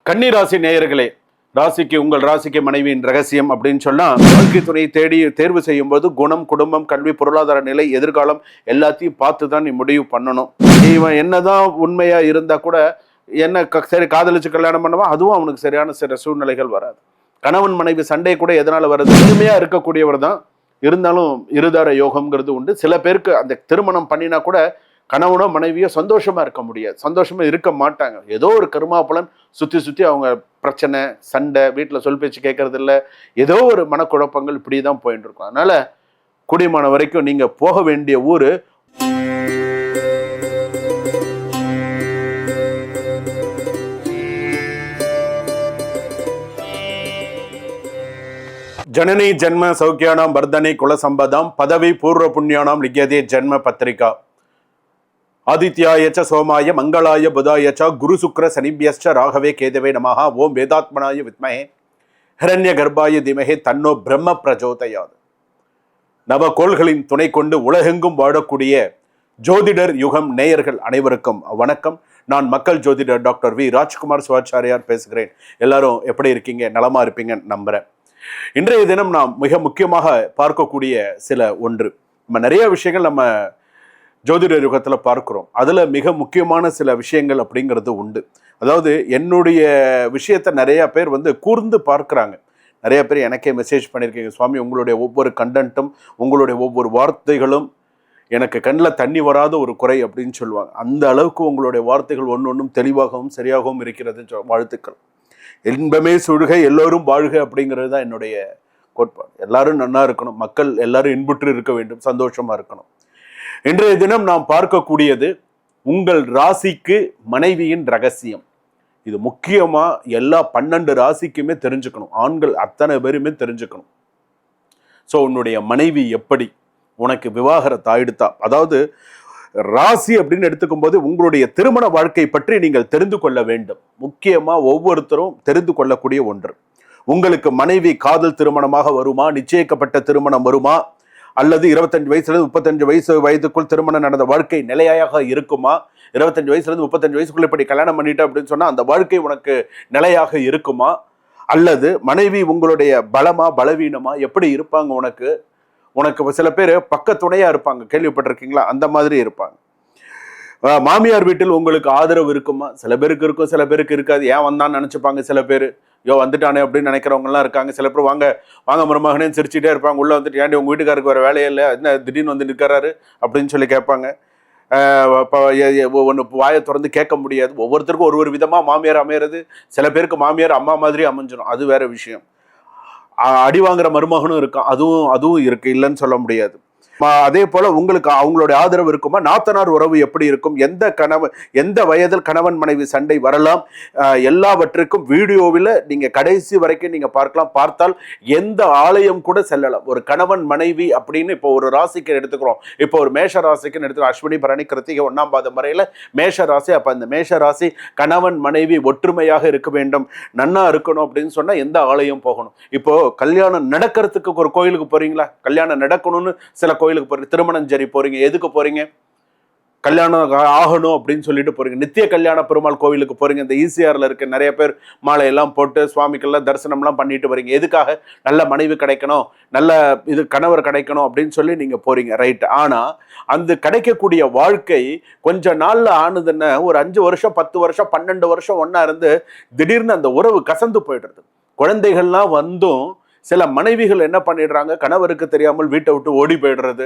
கன்னிராசி நேயர்களே, ராசிக்கு உங்கள் ராசிக்கு மனைவியின் ரகசியம் அப்படின்னு சொன்னா, வாழ்க்கை துணையை தேடி தேர்வு செய்யும் போது குணம், குடும்பம், கல்வி, பொருளாதார நிலை, எதிர்காலம் எல்லாத்தையும் பார்த்து தான் நீ முடிவு பண்ணணும். இவன் என்னதான் உண்மையா இருந்தா கூட சரி காதலிச்சு கல்யாணம் பண்ணவா, அதுவும் அவனுக்கு சரியான சில சூழ்நிலைகள் வராது. கணவன் மனைவி சண்டை கூட எதனால வருது? உண்மையா இருக்கக்கூடியவர் தான், இருந்தாலும் இருதார யோகம்ங்கிறது உண்டு. சில பேருக்கு அந்த திருமணம் பண்ணினா கூட கணவனோ மனைவியோ சந்தோஷமா இருக்க முடியாது, சந்தோஷமா இருக்க மாட்டாங்க. ஏதோ ஒரு கருமாப்பலன் சுத்தி அவங்க பிரச்சனை, சண்டை, வீட்டில் சொல் பேச்சு கேட்கறது இல்லை, ஏதோ ஒரு மனக்குழப்பங்கள் இப்படிதான் போயிட்டு இருக்கும். அதனால குடிமான வரைக்கும் நீங்க போக வேண்டிய ஊரு ஜனனி ஜென்ம சௌக்கியானாம் வர்தனை குலசம்பதாம் பதவி பூர்வ புண்ணியானாம் லிக்யதே ஜென்ம பத்திரிகா. ஆதித்யாயச்ச சோமாய மங்களாய புதாயச்ச குரு சுக்ர சனிபியஸ்ச ராகவே கேதவே நமஹ. ஓம் வேதாத்மனாய வித்மஹே ஹிரண்ய கர்ப்பாய திமஹே தன்னோ பிரம்ம பிரஜோதயாது. நவகோள்களின் துணை கொண்டு உலகெங்கும் வாழக்கூடிய ஜோதிடர் யுகம் நேயர்கள் அனைவருக்கும் வணக்கம். நான் மக்கள் ஜோதிடர் டாக்டர் வி ராஜ்குமார் சிவாச்சாரியார் பேசுகிறேன். எல்லாரும் எப்படி இருக்கீங்க? நலமா இருப்பீங்க நம்புறேன். இன்றைய தினம் நாம் மிக முக்கியமாக பார்க்கக்கூடிய சில ஒன்று, நம்ம நிறைய விஷயங்கள் நம்ம ஜோதிட யுகத்துல பார்க்கிறோம். அதுல மிக முக்கியமான சில விஷயங்கள் அப்படிங்கிறது உண்டு. அதாவது என்னுடைய விஷயத்த நிறைய பேர் கூர்ந்து பார்க்கிறாங்க. நிறைய பேர் எனக்கே மெசேஜ் பண்ணியிருக்கீங்க, சுவாமி உங்களுடைய ஒவ்வொரு கண்டென்ட்டும், உங்களுடைய ஒவ்வொரு வார்த்தைகளும் எனக்கு கண்ணில் தண்ணி வராத ஒரு குறை அப்படின்னு சொல்லுவாங்க. அந்த அளவுக்கு உங்களுடைய வார்த்தைகள் ஒன்னொன்றும் தெளிவாகவும் சரியாகவும் இருக்கிறது. வாழ்த்துக்கள். இன்பமே சுழுக எல்லோரும் வாழ்க அப்படிங்கிறது தான் என்னுடைய கோட்பாடு. எல்லாரும் நன்னா இருக்கணும், மக்கள் எல்லாரும் இன்புற்று இருக்க வேண்டும், சந்தோஷமா இருக்கணும். இன்றைய தினம் நாம் பார்க்கக்கூடியது உங்கள் ராசிக்கு மனைவியின் ரகசியம். இது முக்கியமா எல்லா 12 ராசிக்குமே தெரிஞ்சுக்கணும். ஆண்கள் அத்தனை பேருமே தெரிஞ்சுக்கணும். ஸோ உன்னுடைய மனைவி எப்படி, உனக்கு விவாகரத்து ஆயிடுத்தா, அதாவது ராசி அப்படின்னு எடுத்துக்கும் போது உங்களுடைய திருமண வாழ்க்கை பற்றி நீங்கள் தெரிந்து கொள்ள வேண்டும். முக்கியமா ஒவ்வொருத்தரும் தெரிந்து கொள்ளக்கூடிய ஒன்று. உங்களுக்கு மனைவி காதல் திருமணமாக வருமா, நிச்சயிக்கப்பட்ட திருமணம் வருமா, அல்லது 25 வயசுலேருந்து 35 வயதுக்குள் திருமணம் நடந்த வாழ்க்கை நிலையாக இருக்குமா, 25 வயசுலேருந்து 35 வயசுக்குள்ள இப்படி கல்யாணம் பண்ணிட்டு அப்படின்னு சொன்னா அந்த வாழ்க்கை உனக்கு நிலையாக இருக்குமா, அல்லது மனைவி உங்களுடைய பலமா பலவீனமா எப்படி இருப்பாங்க, உனக்கு சில பேர் பக்கத்துணையா இருப்பாங்க, கேள்விப்பட்டிருக்கீங்களா? அந்த மாதிரி இருப்பாங்க. மாமியார் வீட்டில் உங்களுக்கு ஆதரவு இருக்குமா? சில பேருக்கு இருக்கும், சில பேருக்கு இருக்காது. ஏன் வந்தான்னு நினைச்சுப்பாங்க சில பேர், வந்துட்டானே அப்படின்னு நினைக்கிறவங்க எல்லாம் இருக்காங்க. சில பேர் வாங்க வாங்க மருமகனேன்னு சிரிச்சுட்டே இருப்பாங்க. உள்ள வந்துட்டு ஏன்டி உங்க வீட்டுக்காருக்கு வர வேலையே இல்லை, என்ன திடீர்னு வந்து நிற்கிறாரு அப்படின்னு சொல்லி கேட்பாங்க. ஒன்று வாயை திறந்து கேட்க முடியாது. ஒவ்வொருத்தருக்கும் ஒரு விதமா மாமியார் அமையிறது. சில பேருக்கு மாமியார் அம்மா மாதிரி அமைஞ்சிடும், அது வேற விஷயம். அடி வாங்குற மருமகனும் இருக்கான், அதுவும் இருக்கு, இல்லைன்னு சொல்ல முடியாது. அதே போல உங்களுக்கு அவங்களுடைய ஆதரவு இருக்குமா? நாத்தனார் உறவு எப்படி இருக்கும்? எந்த வயதில் கணவன் மனைவி சண்டை வரலாம்? எல்லாவற்றுக்கும் வீடியோவில் நீங்க கடைசி வரைக்கும் நீங்க பார்க்கலாம். பார்த்தால் எந்த ஆலயம் கூட செல்லலாம். ஒரு கணவன் மனைவி அப்படின்னு இப்போ ஒரு ராசிக்கு எடுத்துக்கிறோம். இப்போ ஒரு மேஷ ராசிக்குன்னு எடுத்துக்கிறோம். அஸ்வினி பரணி கிருத்திகை 1ஆம் பாதம் வரையில மேஷ ராசி. அப்ப அந்த மேஷ ராசி கணவன் மனைவி ஒற்றுமையாக இருக்க வேண்டும், நன்னா இருக்கணும் அப்படின்னு சொன்னா எந்த ஆலயம் போகணும்? இப்போ கல்யாணம் நடக்கிறதுக்கு ஒரு கோயிலுக்கு போறீங்களா? கல்யாணம் நடக்கணும்னு சில கோயிலுக்கு போறீங்க, திருமணம் சரி போறீங்க, எதுக்கு போறீங்க? கல்யாணம் ஆகணும் அப்படின்னு சொல்லிட்டு போறீங்க. நித்திய கல்யாண பெருமாள் கோவிலுக்கு போறீங்க. இந்த ஈசிஆர்ல இருக்க நிறைய பேர் மாலையெல்லாம் போட்டு சுவாமிக்கெல்லாம் தரிசனம்லாம் பண்ணிட்டு வரீங்க. எதுக்காக? நல்ல மனைவி கிடைக்கணும், நல்ல இது கணவர் கிடைக்கணும் அப்படின்னு சொல்லி நீங்க போறீங்க, ரைட். ஆனா அந்த கிடைக்கக்கூடிய வாழ்க்கை கொஞ்ச நாள்ல ஆனதுன்னு ஒரு 5 வருஷம் 10 வருஷம் 12 வருஷம் ஒன்னா இருந்து திடீர்னு அந்த உறவு கசந்து போயிடுறது. குழந்தைகள்லாம் வந்தும் சில மனைவிகள் என்ன பண்ணிடுறாங்க, கணவருக்கு தெரியாமல் வீட்டை விட்டு ஓடி போயிடுறது,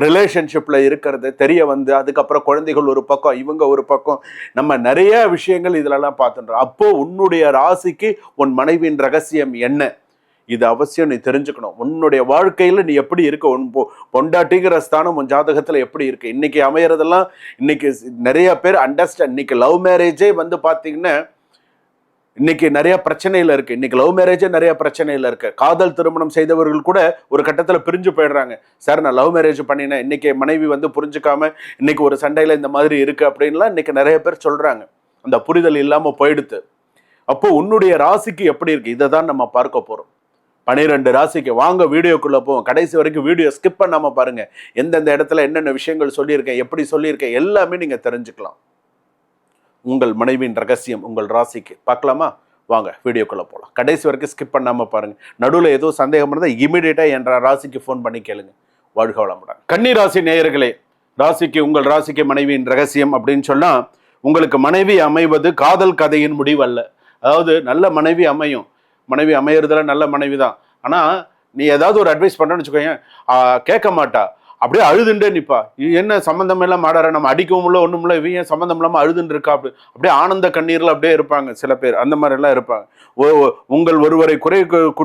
ரிலேஷன்ஷிப்ல இருக்கிறது தெரிய அதுக்கப்புறம் குழந்தைகள் ஒரு பக்கம், இவங்க ஒரு பக்கம், நம்ம நிறைய விஷயங்கள் இதுலலாம் பார்த்துன்றோம். அப்போ உன்னுடைய ராசிக்கு உன் மனைவியின் ரகசியம் என்ன? இது அவசியம் நீ தெரிஞ்சுக்கணும். உன்னுடைய வாழ்க்கையில நீ எப்படி இருக்க, உன் பொண்டாட்டிங்கிற ஸ்தானம் உன் ஜாதகத்துல எப்படி இருக்கு? இன்னைக்கு அமையறதெல்லாம் இன்னைக்கு நிறைய பேர் அண்டர்ஸ்டாண்ட். இன்னைக்கு லவ் மேரேஜே பாத்தீங்கன்னா இன்னைக்கு நிறைய பிரச்சனையில இருக்கு. இன்னைக்கு லவ் மேரேஜே நிறைய பிரச்சனையில இருக்கு. காதல் திருமணம் செய்தவர்கள் கூட ஒரு கட்டத்துல பிரிஞ்சு போயிடுறாங்க. சார் நான் லவ் மேரேஜ் பண்ணினேன், இன்னைக்கு மனைவி புரிஞ்சுக்காம இன்னைக்கு ஒரு சண்டையில இந்த மாதிரி இருக்கு அப்படின்லாம் இன்னைக்கு நிறைய பேர் சொல்றாங்க. அந்த புரிதல் இல்லாம போயிடுது. அப்போ உன்னுடைய ராசிக்கு எப்படி இருக்கு, இதை தான் நம்ம பார்க்க போறோம். 12 ராசிக்கு வாங்க வீடியோக்குள்ள போவோம். கடைசி வரைக்கும் வீடியோ ஸ்கிப் பண்ணாம பாருங்க. எந்தெந்த இடத்துல என்னென்ன விஷயங்கள் சொல்லியிருக்கேன், எப்படி சொல்லியிருக்கேன், எல்லாமே நீங்க தெரிஞ்சுக்கலாம். உங்கள் மனைவியின் ரகசியம் உங்கள் ராசிக்கு. பார்க்கலாமா? வாங்க வீடியோக்குள்ளே போகலாம். கடைசி வரைக்கும் ஸ்கிப் பண்ணாமல் பாருங்கள். நடுவில் ஏதோ சந்தேகம் இருந்தால் இமீடியட்டாக என்ற ராசிக்கு ஃபோன் பண்ணி கேளுங்க. வாழ்க வளமுடன். கன்னி ராசி நேயர்களே, ராசிக்கு உங்கள் ராசிக்கு மனைவியின் ரகசியம் அப்படின்னு சொன்னால், உங்களுக்கு மனைவி அமைவது காதல் கதையின் முடிவல்ல. அதாவது நல்ல மனைவி அமையும், மனைவி அமையறதுல நல்ல மனைவி தான். ஆனால் நீ ஏதாவது ஒரு அட்வைஸ் பண்ணுறேன்னு வச்சுக்கோங்க, கேட்க மாட்டா, அப்படியே அழுதுண்டே நிற்பா. என்ன சம்மந்தம் எல்லாம் மாடார, நம்ம அடிக்கவும் இல்லை ஒன்றும் இல்லை, இவன் சம்மந்தம் இல்லாமல் அழுதுன்னு இருக்கா, அப்படியே ஆனந்த கண்ணீரில் அப்படியே இருப்பாங்க சில பேர். அந்த மாதிரி எல்லாம் இருப்பாங்க. உங்கள் ஒருவரை குறை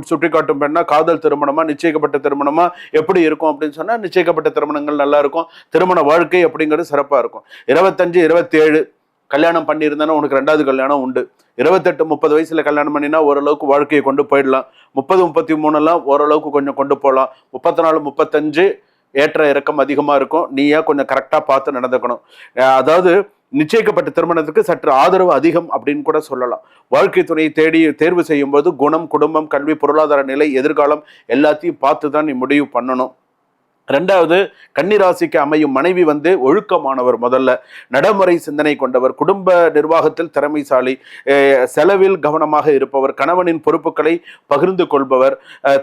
சுட்டி காட்டும் பெண்ணா காதல் திருமணமா நிச்சயிக்கப்பட்ட திருமணமா எப்படி இருக்கும் அப்படின்னு சொன்னா, நிச்சயிக்கப்பட்ட திருமணங்கள் நல்லா இருக்கும். திருமண வாழ்க்கை அப்படிங்கிறது சிறப்பா இருக்கும். 25, 27 கல்யாணம் பண்ணியிருந்தானா உனக்கு 2வது கல்யாணம் உண்டு. 28, 30 வயசுல கல்யாணம் பண்ணினா ஓரளவுக்கு வாழ்க்கையை கொண்டு போயிடலாம். 30, 33 எல்லாம் ஓரளவுக்கு கொஞ்சம் கொண்டு போகலாம். 34, 35 ஏற்ற இறக்கம் அதிகமா இருக்கும். நீயா கொஞ்சம் கரெக்டா பார்த்து நடந்துக்கணும். அதாவது நிச்சயிக்கப்பட்ட திருமணத்துக்கு சற்று ஆதரவு அதிகம் அப்படின்னு கூட சொல்லலாம். வாழ்க்கை துணையை தேர்வு செய்யும் போது குணம், குடும்பம், கல்வி, பொருளாதார நிலை, எதிர்காலம் எல்லாத்தையும் பார்த்து தான் நீ முடிவு பண்ணணும். 2வது, கன்னிராசிக்கு அமையும் மனைவி ஒழுக்கமானவர், முதல்ல நடைமுறை சிந்தனை கொண்டவர், குடும்ப நிர்வாகத்தில் திறமைசாலி, செலவில் கவனமாக இருப்பவர், கணவனின் பொறுப்புகளை பகிர்ந்து கொள்பவர்,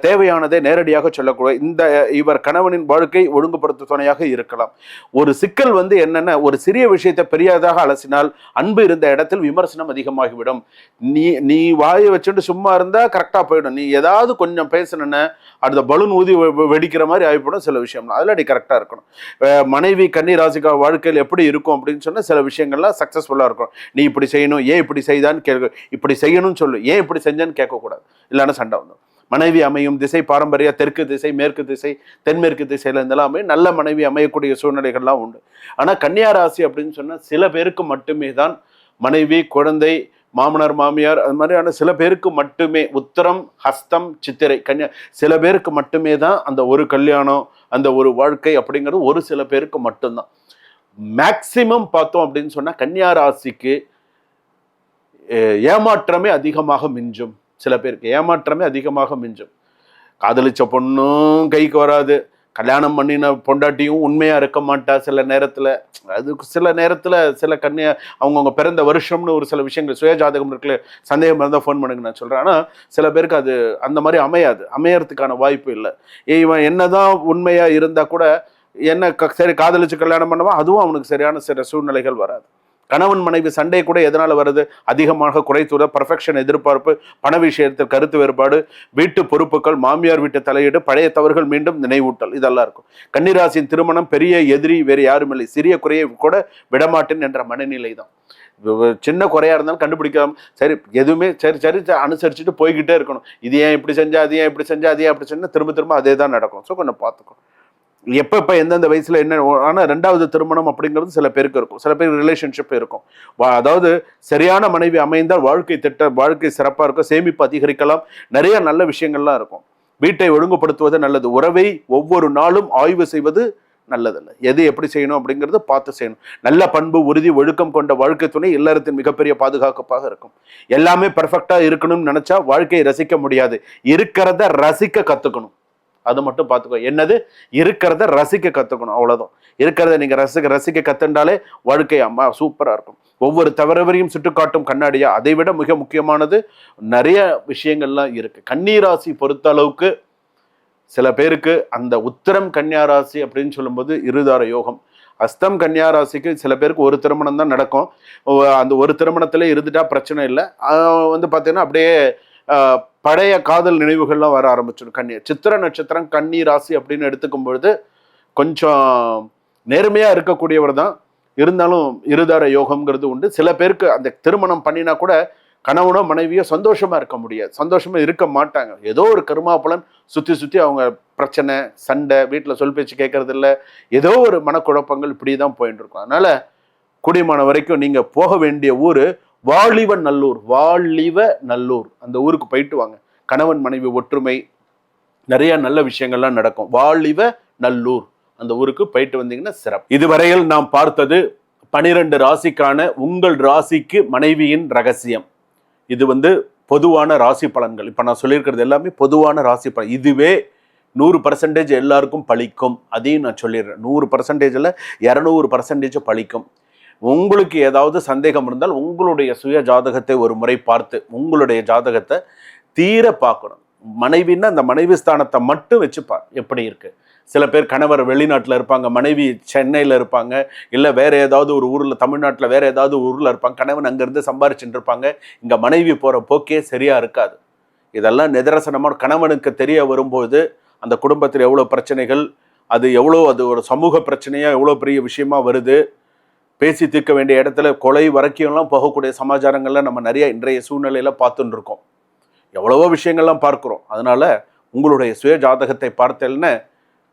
தேவையானதை நேரடியாக சொல்லக்கூடிய இவர் கணவனின் வாழ்க்கை ஒழுங்குபடுத்த துணையாக இருக்கலாம். ஒரு சிக்கல் என்னன்னா, ஒரு சிறிய விஷயத்தை பெரியதாக அலசினால் அன்பு இருந்த இடத்தில் விமர்சனம் அதிகமாகிவிடும். நீ வாயை வச்சுட்டு சும்மா இருந்தா கரெக்டா போயிடும். நீ ஏதாவது கொஞ்சம் பேசணுன்னு அடுத்த பலூன் ஊதி வெடிக்கிற மாதிரி ஆகிப்படும் சில விஷயம். அதில் நீ கரெக்டாக இருக்கணும். மனைவி கன்னி ராசிக்கா வாழ்க்கையில் எப்படி இருக்கும் அப்படின்னு சொன்னால், சில விஷயங்கள்லாம் சக்ஸஸ்ஃபுல்லாக இருக்கும். நீ இப்படி செய்யணும், ஏன் இப்படி செய்தான்னு கேட்க, இப்படி செய்யணும்னு சொல்லு, ஏன் இப்படி செஞ்சேன்னு கேட்கக்கூடாது, இல்லைன்னா சண்டை வந்துடும். மனைவி அமையும் திசை பாரம்பரிய தெற்கு திசை, மேற்கு திசை, தென்மேற்கு திசையில இருந்தெல்லாமே நல்ல மனைவி அமையக்கூடிய சூழ்நிலைகள்லாம் உண்டு. ஆனால் கன்னியா ராசி அப்படின்னு சொன்னால் சில பேருக்கு மட்டுமே தான் மனைவி, குழந்தை, மாமனார், மாமியார், அது மாதிரியான சில பேருக்கு மட்டுமே, உத்திரம், ஹஸ்தம், சித்திரை, கன்னியா, சில பேருக்கு மட்டுமே தான் அந்த ஒரு கல்யாணம், அந்த ஒரு வாழ்க்கை அப்படிங்கிறது ஒரு சில பேருக்கு மட்டும்தான். மேக்சிமம் பார்த்தோம் அப்படின்னு சொன்னா கன்னியா ராசிக்கு ஏமாற்றமே அதிகமாக மிஞ்சும். சில பேருக்கு ஏமாற்றமே அதிகமாக மிஞ்சும். காதலிச்ச பொண்ணும் கைக்கு வராது, கல்யாணம் பண்ணின பொண்டாட்டியும் உண்மையா இருக்க மாட்டா சில நேரத்துல. அது சில நேரத்துல சில கன்னியா அவங்கவுங்க பிறந்த வருஷம்னு ஒரு சில விஷயங்கள் சுய ஜாதகம் இருக்குல்ல, சந்தேகம் இருந்தால் ஃபோன் பண்ணுங்க நான் சொல்றேன். ஆனா சில பேருக்கு அது அந்த மாதிரி அமையறதுக்கான வாய்ப்பு இல்லை. இவன் என்னதான் உண்மையா இருந்தா கூட என்ன சரி காதலிச்சு கல்யாணம் பண்ணவா, அதுவும் அவனுக்கு சரியான சில சூழ்நிலைகள் வராது. கணவன் மனைவி சண்டை கூட எதனால வருது? அதிகமாக குறைத்துற பர்ஃபெக்ஷன் எதிர்பார்ப்பு, பண விஷயத்தில் கருத்து வேறுபாடு, வீட்டு பொறுப்புகள், மாமியார் வீட்டு தலையீடு, பழைய தவறுகள் மீண்டும் நினைவூட்டல், இதெல்லாம் இருக்கும். கன்னிராசியின் திருமணம் பெரிய எதிரி வேறு யாரும் இல்லை. சிறிய குறையை கூட விடமாட்டேன் என்ற மனநிலை தான். சின்ன குறையா இருந்தாலும் கண்டுபிடிக்காம சரி எதுவுமே சரி சரி அனுசரிச்சுட்டு போய்கிட்டே இருக்கணும். இது ஏன் இப்படி செஞ்சா, அது ஏன் இப்படி செஞ்சா, அது ஏன் அப்படி செஞ்சா, திரும்ப திரும்ப அதே தான் நடக்கும். ஸோ கொஞ்சம் பார்த்துக்கோ எப்போ எந்தெந்த வயசுல என்ன. ஆனால் 2வது திருமணம் அப்படிங்கிறது சில பேருக்கு இருக்கும், சில பேர் ரிலேஷன்ஷிப் இருக்கும். அதாவது சரியான மனைவி அமைந்தால் வாழ்க்கை சிறப்பாக இருக்கும், சேமிப்பு அதிகரிக்கலாம், நிறைய நல்ல விஷயங்கள்லாம் இருக்கும். வீட்டை ஒழுங்குபடுத்துவது நல்லது. உறவை ஒவ்வொரு நாளும் ஆய்வு செய்வது நல்லதல்ல. எது எப்படி செய்யணும் அப்படிங்கிறது பார்த்து செய்யணும். நல்ல பண்பு, உறுதி, ஒழுக்கம் கொண்ட வாழ்க்கை துணை இல்லறத்தின் மிகப்பெரிய பாதுகாப்பாக இருக்கும். எல்லாமே பெர்ஃபெக்டா இருக்கணும்னு நினைச்சா வாழ்க்கையை ரசிக்க முடியாது. இருக்கிறத ரசிக்க கத்துக்கணும். அது மட்டும் பார்த்துக்கோ. என்னது? இருக்கிறத ரசிக்க கத்துக்கணும், அவ்வளவுதான். இருக்கிறத நீங்க ரசிக்க கத்துண்டாலே வாழ்க்கை அம்மா சூப்பரா இருக்கும். ஒவ்வொரு தவறவரையும் சுட்டுக்காட்டும் கண்ணாடியா. அதை விட மிக முக்கியமானது நிறைய விஷயங்கள்லாம் இருக்கு. கன்னிராசி பொறுத்த அளவுக்கு சில பேருக்கு அந்த உத்திரம் கன்னியா ராசி அப்படின்னு சொல்லும்போது இருதார யோகம். அஸ்தம் கன்னியா ராசிக்கு சில பேருக்கு ஒரு திருமணம் தான் நடக்கும். அந்த ஒரு திருமணத்திலே இருந்துட்டா பிரச்சனை இல்லை. பார்த்தீங்கன்னா அப்படியே பழைய காதல் நினைவுகள்லாம் வர ஆரம்பிச்சிடும். சித்திர நட்சத்திரம் கன்னி ராசி அப்படின்னு எடுத்துக்கும் பொழுது கொஞ்சம் நேர்மையா இருக்கக்கூடியவர் தான், இருந்தாலும் இருதார யோகம்ங்கிறது உண்டு. சில பேருக்கு அந்த திருமணம் பண்ணினா கூட கணவனோ மனைவியோ சந்தோஷமா இருக்க முடியாது, சந்தோஷமா இருக்க மாட்டாங்க. ஏதோ ஒரு கருமாப்புலன் சுத்தி அவங்க பிரச்சனை, சண்டை, வீட்டில் சொல் பேச்சு கேட்கறது இல்லை, ஏதோ ஒரு மனக்குழப்பங்கள் இப்படிதான் போயிட்டு இருக்கும். அதனால குடிமான வரைக்கும் நீங்க போக வேண்டிய ஊரு வாலிவ நல்லூர். அந்த ஊருக்கு போயிட்டு வாங்க. கணவன் மனைவி ஒற்றுமை, நிறைய நல்ல விஷயங்கள்லாம் நடக்கும். வாலிவ நல்லூர் அந்த ஊருக்கு போயிட்டு வந்தீங்கன்னா சிறப்பு. இதுவரையில் நாம் பார்த்தது 12 ராசிக்கான உங்கள் ராசிக்கு மனைவியின் ரகசியம். இது பொதுவான ராசி பலன்கள். இப்ப நான் சொல்லியிருக்கிறது எல்லாமே பொதுவான ராசி பலன். இதுவே 100% எல்லாருக்கும் பலிக்கும். அதையும் நான் சொல்லிடுறேன். 100%ல 200% பலிக்கும். உங்களுக்கு ஏதாவது சந்தேகம் இருந்தால் உங்களுடைய சுய ஜாதகத்தை ஒரு முறை பார்த்து உங்களுடைய ஜாதகத்தை தீர பார்க்கணும். மனைவின்னா அந்த மனைவி ஸ்தானத்தை மட்டும் வச்சுப்பார் எப்படி இருக்கு. சில பேர் கணவர் வெளிநாட்டில் இருப்பாங்க, மனைவி சென்னையில் இருப்பாங்க, இல்லை வேற ஏதாவது ஒரு ஊரில், தமிழ்நாட்டில் வேற ஏதாவது ஒரு ஊரில் இருப்பாங்க, கணவன் அங்கேருந்து சம்பாரிச்சுட்டு இருப்பாங்க. இங்கே மனைவி போகிற போக்கே சரியா இருக்காது. இதெல்லாம் நிதர்சனமான கணவனுக்கு தெரிய வரும்போது அந்த குடும்பத்தில் எவ்வளோ பிரச்சனைகள், அது ஒரு சமூக பிரச்சனையாக எவ்வளோ பெரிய விஷயமா வருது. பேசி தீர்க்க வேண்டிய இடத்துல கொலை வரைக்கும்லாம் போகக்கூடிய சமாச்சாரங்கள்லாம் நம்ம நிறைய இன்றைய சூழ்நிலையில் பார்த்துட்டு இருக்கோம். எவ்வளவோ விஷயங்கள்லாம் பார்க்குறோம். அதனால உங்களுடைய சுய ஜாதகத்தை பார்த்தேன்னு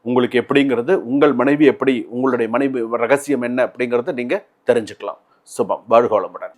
உங்களுக்கு எப்படிங்கிறது, உங்கள் மனைவி எப்படி, உங்களுடைய மனைவி ரகசியம் என்ன அப்படிங்கிறத நீங்கள் தெரிஞ்சுக்கலாம். சுபம். வாழ்க வளமுடன்.